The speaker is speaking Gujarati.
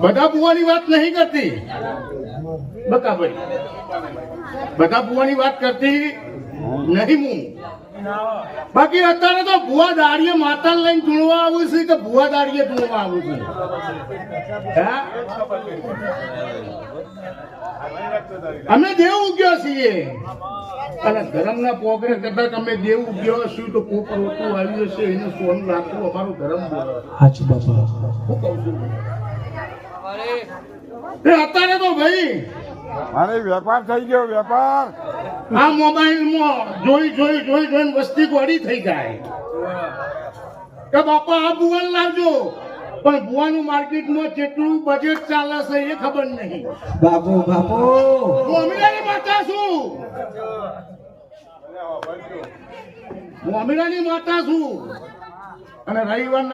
બધા બુવાની વાત નહીં કરતી બકાભાઈ, બધા બુવાની વાત કરતી નહીં હું. બાકી અત્યારે તો ભુવા દાડીએ માતા લઈને ધૂણવા આવું છે કે ભુવા દાડીએ ધૂણવા આવું છે? અમે દેવ ઉગ્યો છીએ અને ધર્મના પોગરે કરતા તમે દેવ ઉગ્યો હશું તો કોક રોટું આવી જશે એને સોનું રાખવું અમારું ધર્મ બોલે. હાચું બાપા. હું કહું છું અત્યારે તો ભાઈ મારે વેપાર થઈ ગયો. વેપાર આ મોબાઈલમાં જોઈને વસ્તી ગોળી થઈ જાય કે બાપા આ બુવાન લાવજો, પણ બુવાનું માર્કેટમાં કેટલું બજેટ ચાલે છે એ ખબર નહીં. બાપુ બાપુ હું અમીરાની માતા છું, હું અમીરાની માતા છું અને રવિવાર